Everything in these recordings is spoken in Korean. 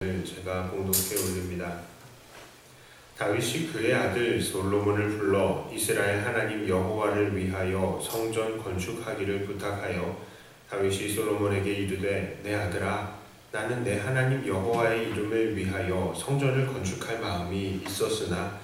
제가 공독해 올립니다. 다윗이 그의 아들 솔로몬을 불러 이스라엘 하나님 여호와를 위하여 성전 건축하기를 부탁하여 다윗이 솔로몬에게 이르되 내 아들아 나는 내 하나님 여호와의 이름을 위하여 성전을 건축할 마음이 있었으나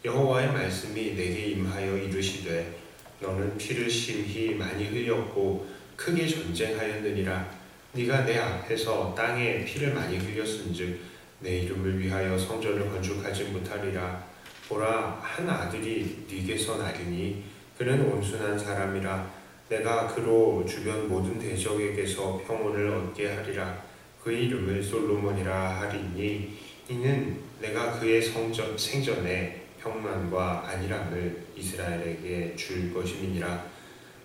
여호와의 말씀이 내게 임하여 이르시되 너는 피를 심히 많이 흘렸고 크게 전쟁하였느니라. 네가 내 앞에서 땅에 피를 많이 흘렸은즉 내 이름을 위하여 성전을 건축하지 못하리라. 보라, 한 아들이 네게서 나리니 그는 온순한 사람이라. 내가 그로 주변 모든 대적에게서 평온을 얻게 하리라. 그 이름을 솔로몬이라 하리니 이는 내가 그의 생전에 평안과 안일함을 이스라엘에게 줄 것임이니라.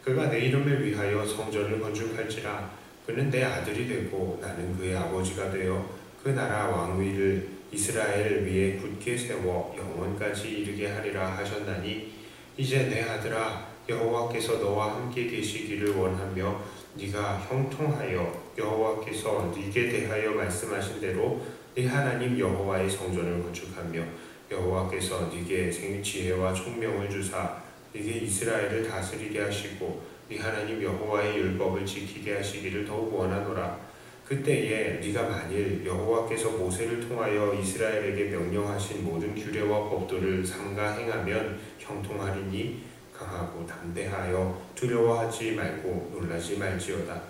그가 내 이름을 위하여 성전을 건축할지라. 그는 내 아들이 되고 나는 그의 아버지가 되어 그 나라 왕위를 이스라엘 위에 굳게 세워 영원까지 이르게 하리라 하셨나니 이제 내 아들아 여호와께서 너와 함께 계시기를 원하며 네가 형통하여 여호와께서 네게 대하여 말씀하신 대로 네 하나님 여호와의 성전을 건축하며 여호와께서 네게 지혜와 총명을 주사 네게 이스라엘을 다스리게 하시고 네 하나님 여호와의 율법을 지키게 하시기를 더욱 원하노라. 그때에 네가 만일 여호와께서 모세를 통하여 이스라엘에게 명령하신 모든 규례와 법도를 삼가 행하면 형통하리니 강하고 담대하여 두려워하지 말고 놀라지 말지어다.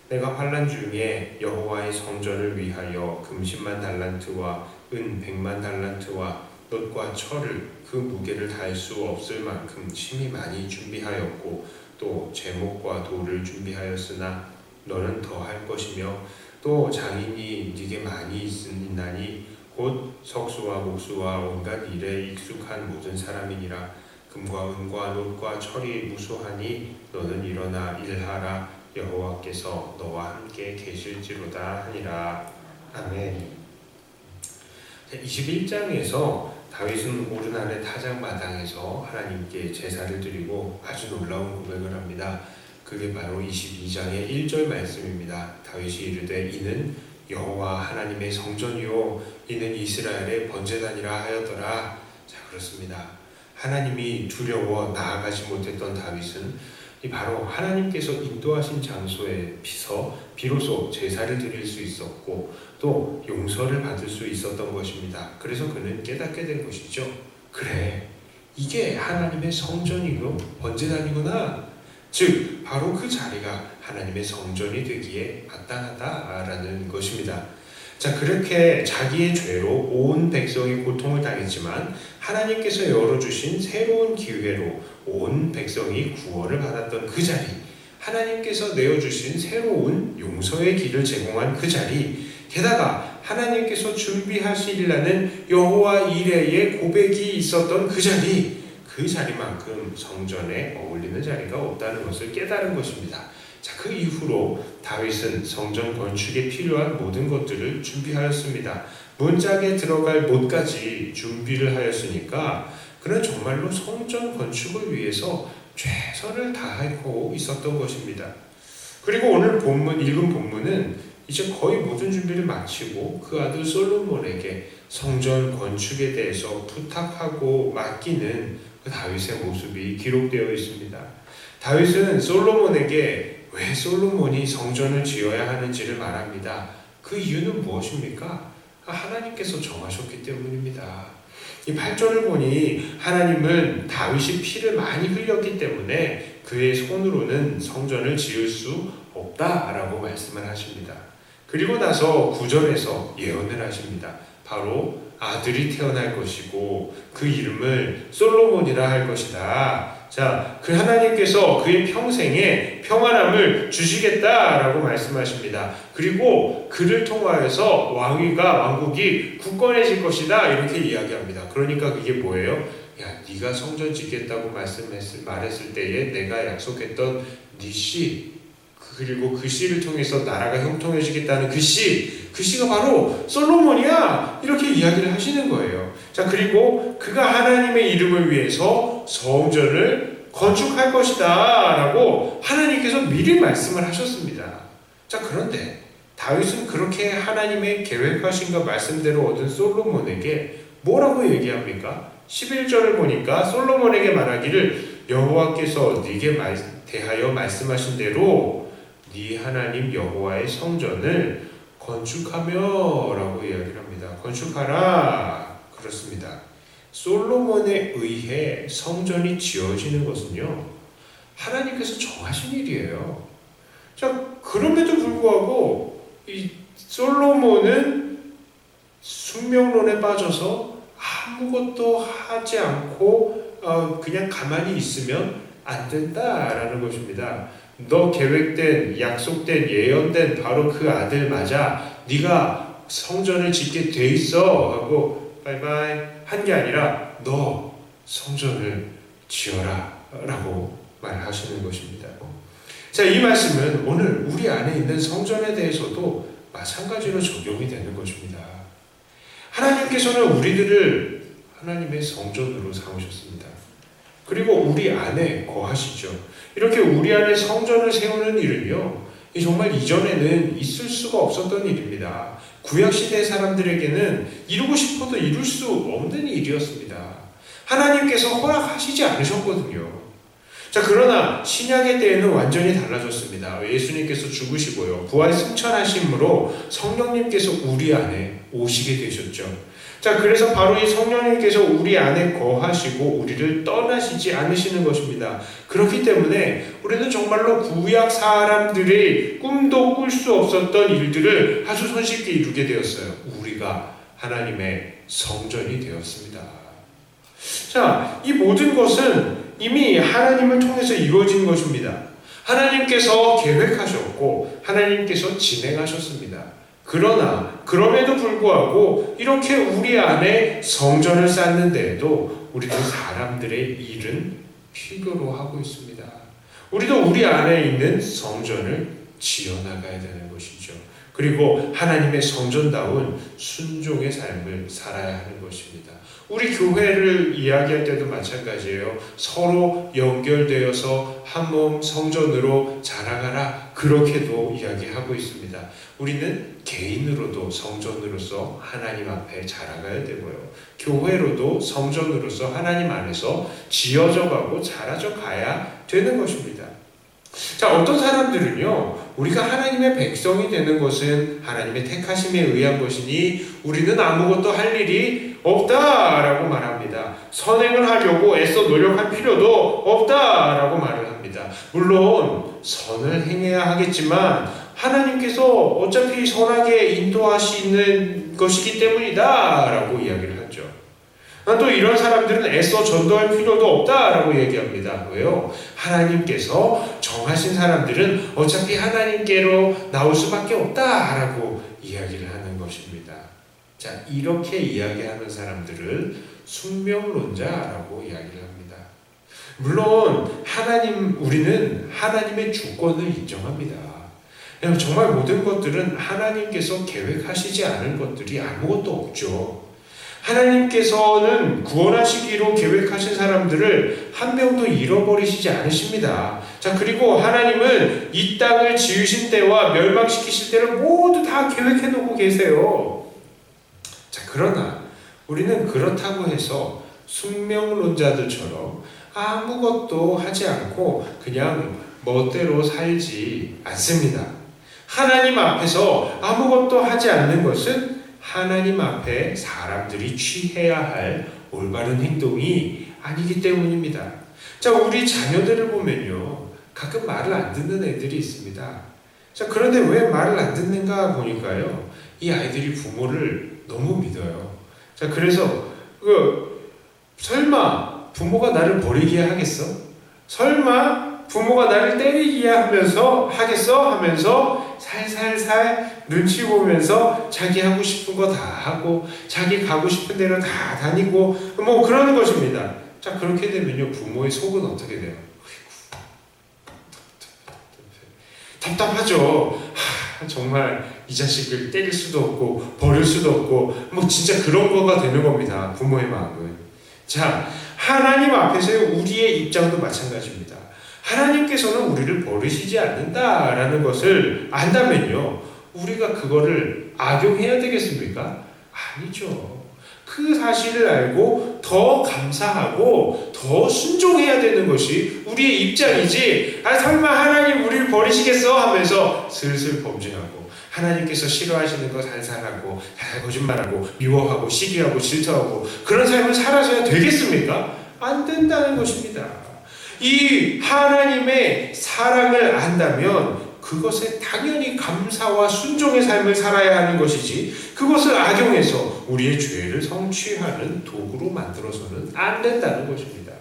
내가 환난 중에 여호와의 성전을 위하여 금 10만 달란트와 은 100만 달란트와 놋과 철을 그 무게를 다할 수 없을 만큼 심히 많이 준비하였고 또 제목과 돌을 준비하였으나 너는 더할 것이며 또 장인이 네게 많이 있나니 곧 석수와 목수와 온갖 일에 익숙한 모든 사람이니라. 금과 은과 놋과 철이 무수하니 너는 일어나 일하라. 여호와께서 너와 함께 계실지로다 하니라. 아멘. 21장에서 다윗은 오르날의 타작마당에서 하나님께 제사를 드리고 아주 놀라운 고백을 합니다. 그게 바로 22장의 1절 말씀입니다. 다윗이 이르되 이는 여호와 하나님의 성전이요 이는 이스라엘의 번제단이라 하였더라. 자, 그렇습니다. 하나님이 두려워 나아가지 못했던 다윗은 바로 하나님께서 인도하신 장소에 비로소 제사를 드릴 수 있었고 또 용서를 받을 수 있었던 것입니다. 그래서 그는 깨닫게 된 것이죠. 그래, 이게 하나님의 성전이고 번제단이구나. 즉 바로 그 자리가 하나님의 성전이 되기에 마땅하다라는 것입니다. 자, 그렇게 자기의 죄로 온 백성이 고통을 당했지만 하나님께서 열어주신 새로운 기회로 온 백성이 구원을 받았던 그 자리, 하나님께서 내어주신 새로운 용서의 길을 제공한 그 자리, 게다가 하나님께서 준비하시리라는 여호와 이레의 고백이 있었던 그 자리, 그 자리만큼 성전에 어울리는 자리가 없다는 것을 깨달은 것입니다. 자, 그 이후로 다윗은 성전 건축에 필요한 모든 것들을 준비하였습니다. 문짝에 들어갈 못까지 준비를 하였으니까 그는 정말로 성전 건축을 위해서 최선을 다하고 있었던 것입니다. 그리고 오늘 읽은 본문은 이제 거의 모든 준비를 마치고 그 아들 솔로몬에게 성전 건축에 대해서 부탁하고 맡기는 그 다윗의 모습이 기록되어 있습니다. 다윗은 솔로몬에게 왜 솔로몬이 성전을 지어야 하는지를 말합니다. 그 이유는 무엇입니까? 하나님께서 정하셨기 때문입니다. 이 8절을 보니 하나님은 다윗이 피를 많이 흘렸기 때문에 그의 손으로는 성전을 지을 수 없다라고 말씀을 하십니다. 그리고 나서 9절에서 예언을 하십니다. 바로 아들이 태어날 것이고 그 이름을 솔로몬이라 할 것이다. 자, 그 하나님께서 그의 평생에 평안함을 주시겠다라고 말씀하십니다. 그리고 그를 통하여서 왕국이 굳건해질 것이다 이렇게 이야기합니다. 그러니까 그게 뭐예요? 야, 네가 성전 짓겠다고 말했을 때에 내가 약속했던 네 씨, 그리고 그 씨를 통해서 나라가 형통해지겠다는 그 씨가 바로 솔로몬이야 이렇게 이야기를 하시는 거예요. 자, 그리고 그가 하나님의 이름을 위해서 성전을 건축할 것이다 라고 하나님께서 미리 말씀을 하셨습니다. 자, 그런데 다윗은 그렇게 하나님의 계획하신가 말씀대로 얻은 솔로몬에게 뭐라고 얘기합니까? 11절을 보니까 솔로몬에게 말하기를 여호와께서 네게 대하여 말씀하신 대로 네 하나님 여호와의 성전을 건축하며 라고 이야기를 합니다. 건축하라. 그렇습니다. 솔로몬에 의해 성전이 지어지는 것은요, 하나님께서 정하신 일이에요. 자, 그럼에도 불구하고 이 솔로몬은 숙명론에 빠져서 아무것도 하지 않고 그냥 가만히 있으면 안 된다라는 것입니다. 너 계획된, 약속된, 예언된 바로 그 아들 맞아. 네가 성전을 짓게 돼 있어 하고 바이바이 한 게 아니라 너 성전을 지어라 라고 말하시는 것입니다. 자, 이 말씀은 오늘 우리 안에 있는 성전에 대해서도 마찬가지로 적용이 되는 것입니다. 하나님께서는 우리들을 하나님의 성전으로 삼으셨습니다. 그리고 우리 안에 거하시죠. 이렇게 우리 안에 성전을 세우는 일은요, 정말 이전에는 있을 수가 없었던 일입니다. 구약시대 사람들에게는 이루고 싶어도 이룰 수 없는 일이었습니다. 하나님께서 허락하시지 않으셨거든요. 자, 그러나 신약의 때에는 완전히 달라졌습니다. 예수님께서 죽으시고요, 부활 승천하심으로 성령님께서 우리 안에 오시게 되셨죠. 자, 그래서 바로 이 성령님께서 우리 안에 거하시고 우리를 떠나시지 않으시는 것입니다. 그렇기 때문에 우리는 정말로 구약 사람들의 꿈도 꿀 수 없었던 일들을 아주 손쉽게 이루게 되었어요. 우리가 하나님의 성전이 되었습니다. 자, 이 모든 것은 이미 하나님을 통해서 이루어진 것입니다. 하나님께서 계획하셨고 하나님께서 진행하셨습니다. 그러나 그럼에도 불구하고 이렇게 우리 안에 성전을 쌓는 데에도 우리도 사람들의 일은 필요로 하고 있습니다. 우리도 우리 안에 있는 성전을 지어나가야 되는 것이죠. 그리고 하나님의 성전다운 순종의 삶을 살아야 하는 것입니다. 우리 교회를 이야기할 때도 마찬가지예요. 서로 연결되어서 한 몸 성전으로 자라가라, 그렇게도 이야기하고 있습니다. 우리는 개인으로도 성전으로서 하나님 앞에 자라가야 되고요, 교회로도 성전으로서 하나님 안에서 지어져 가고 자라져 가야 되는 것입니다. 자, 어떤 사람들은요, 우리가 하나님의 백성이 되는 것은 하나님의 택하심에 의한 것이니 우리는 아무것도 할 일이 없다라고 말합니다. 선행을 하려고 애써 노력할 필요도 없다라고 말을 합니다. 물론 선을 행해야 하겠지만 하나님께서 어차피 선하게 인도하시는 것이기 때문이다라고 이야기를 하죠. 또 이런 사람들은 애써 전도할 필요도 없다라고 얘기합니다. 왜요? 하나님께서 정하신 사람들은 어차피 하나님께로 나올 수밖에 없다라고 이야기를 하는 것입니다. 자, 이렇게 이야기하는 사람들을 숙명론자라고 이야기를 합니다. 물론 우리는 하나님의 주권을 인정합니다. 정말 모든 것들은 하나님께서 계획하시지 않은 것들이 아무것도 없죠. 하나님께서는 구원하시기로 계획하신 사람들을 한 명도 잃어버리시지 않으십니다. 자, 그리고 하나님은 이 땅을 지으신 때와 멸망시키실 때를 모두 다 계획해 놓고 계세요. 자, 그러나 우리는 그렇다고 해서 숙명론자들처럼 아무것도 하지 않고 그냥 멋대로 살지 않습니다. 하나님 앞에서 아무것도 하지 않는 것은 하나님 앞에 사람들이 취해야 할 올바른 행동이 아니기 때문입니다. 자, 우리 자녀들을 보면요, 가끔 말을 안 듣는 애들이 있습니다. 자, 그런데 왜 말을 안 듣는가 보니까요, 이 아이들이 부모를 너무 믿어요. 자, 그래서 설마 부모가 나를 버리게 하겠어? 설마 부모가 나를 때리게 하면서 하겠어? 하면서 살살살 눈치 보면서 자기 하고 싶은 거 다 하고 자기 가고 싶은 데로 다 다니고 뭐 그러는 것입니다. 자, 그렇게 되면요, 부모의 속은 어떻게 돼요? 답답하죠. 정말 이 자식을 때릴 수도 없고 버릴 수도 없고 뭐 진짜 그런 거가 되는 겁니다. 부모의 마음은. 자, 하나님 앞에서의 우리의 입장도 마찬가지입니다. 하나님께서는 우리를 버리시지 않는다라는 것을 안다면요, 우리가 그거를 악용해야 되겠습니까? 아니죠. 그 사실을 알고 더 감사하고 더 순종해야 되는 것이 우리의 입장이지, 설마 하나님 우리를 버리시겠어? 하면서 슬슬 범죄하고 하나님께서 싫어하시는 거 살살하고 거짓말하고 미워하고 시기하고 질투하고 그런 삶을 살아서야 되겠습니까? 안 된다는 것입니다. 이 하나님의 사랑을 안다면 그것에 당연히 감사와 순종의 삶을 살아야 하는 것이지, 그것을 악용해서 우리의 죄를 성취하는 도구로 만들어서는 안 된다는 것입니다.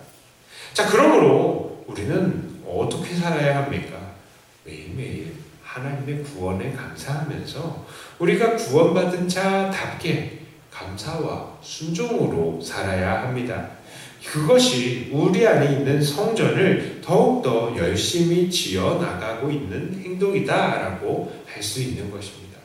자, 그러므로 우리는 어떻게 살아야 합니까? 매일매일 하나님의 구원에 감사하면서 우리가 구원받은 자답게 감사와 순종으로 살아야 합니다. 그것이 우리 안에 있는 성전을 더욱더 열심히 지어나가고 있는 행동이다라고 할 수 있는 것입니다.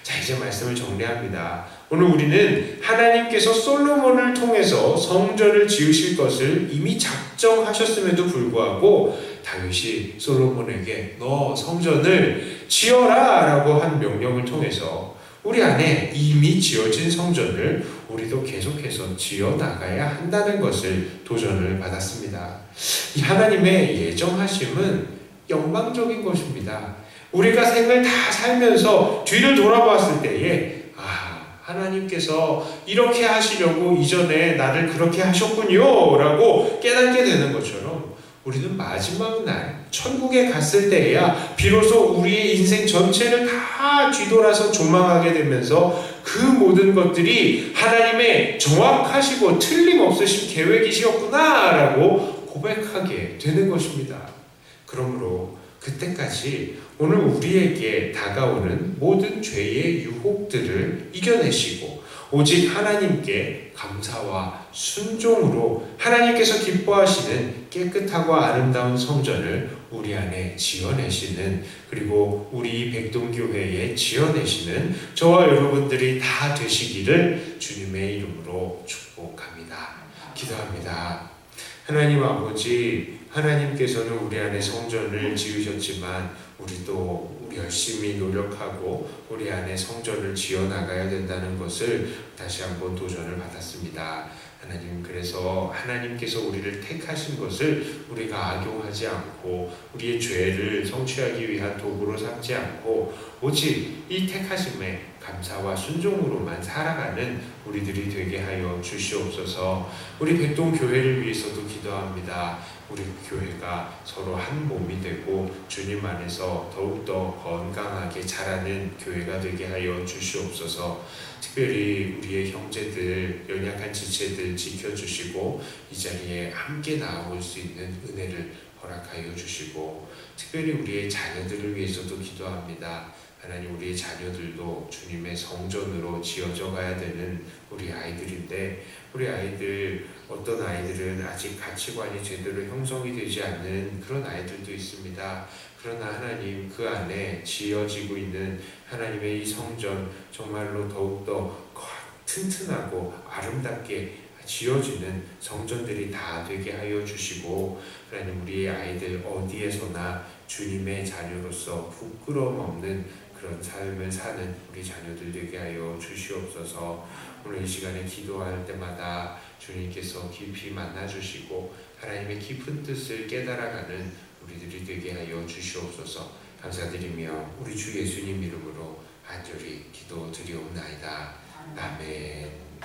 자, 이제 말씀을 정리합니다. 오늘 우리는 하나님께서 솔로몬을 통해서 성전을 지으실 것을 이미 작정하셨음에도 불구하고 다윗이 솔로몬에게 너 성전을 지어라 라고 한 명령을 통해서 우리 안에 이미 지어진 성전을 우리도 계속해서 지어나가야 한다는 것을 도전을 받았습니다. 이 하나님의 예정하심은 영광적인 것입니다. 우리가 생을 다 살면서 뒤를 돌아봤을 때에 하나님께서 이렇게 하시려고 이전에 나를 그렇게 하셨군요 라고 깨닫게 되는 것처럼 우리는 마지막 날 천국에 갔을 때에야 비로소 우리의 인생 전체를 다 뒤돌아서 조망하게 되면서 그 모든 것들이 하나님의 정확하시고 틀림없으신 계획이시었구나 라고 고백하게 되는 것입니다. 그러므로 그때까지 오늘 우리에게 다가오는 모든 죄의 유혹들을 이겨내시고 오직 하나님께 감사와 순종으로 하나님께서 기뻐하시는 깨끗하고 아름다운 성전을 우리 안에 지어내시는, 그리고 우리 백동교회에 지어내시는 저와 여러분들이 다 되시기를 주님의 이름으로 축복합니다. 기도합니다. 하나님 아버지, 하나님께서는 우리 안에 성전을 지으셨지만 우리도 열심히 노력하고 우리 안에 성전을 지어나가야 된다는 것을 다시 한번 도전을 받았습니다. 하나님, 그래서 하나님께서 우리를 택하신 것을 우리가 악용하지 않고 우리의 죄를 성취하기 위한 도구로 삼지 않고 오직 이 택하심에 감사와 순종으로만 살아가는 우리들이 되게 하여 주시옵소서. 우리 백동교회를 위해서도 기도합니다. 우리 교회가 서로 한 몸이 되고 주님 안에서 더욱더 건강하게 자라는 교회가 되게 하여 주시옵소서. 특별히 우리의 형제들, 연약한 지체들 지켜주시고 이 자리에 함께 나아올 수 있는 은혜를 허락하여 주시고, 특별히 우리의 자녀들을 위해서도 기도합니다. 하나님, 우리의 자녀들도 주님의 성전으로 지어져 가야 되는 우리 아이들인데, 우리 아이들, 어떤 아이들은 아직 가치관이 제대로 형성이 되지 않는 그런 아이들도 있습니다. 그러나 하나님, 그 안에 지어지고 있는 하나님의 이 성전, 정말로 더욱더 튼튼하고 아름답게 지어지는 성전들이 다 되게 하여 주시고, 하나님, 우리의 아이들 어디에서나 주님의 자녀로서 부끄러움 없는 그런 삶을 사는 우리 자녀들 되게 하여 주시옵소서. 오늘 이 시간에 기도할 때마다 주님께서 깊이 만나주시고 하나님의 깊은 뜻을 깨달아가는 우리들이 되게 하여 주시옵소서. 감사드리며 우리 주 예수님 이름으로 간절히 기도드리옵나이다. 아멘.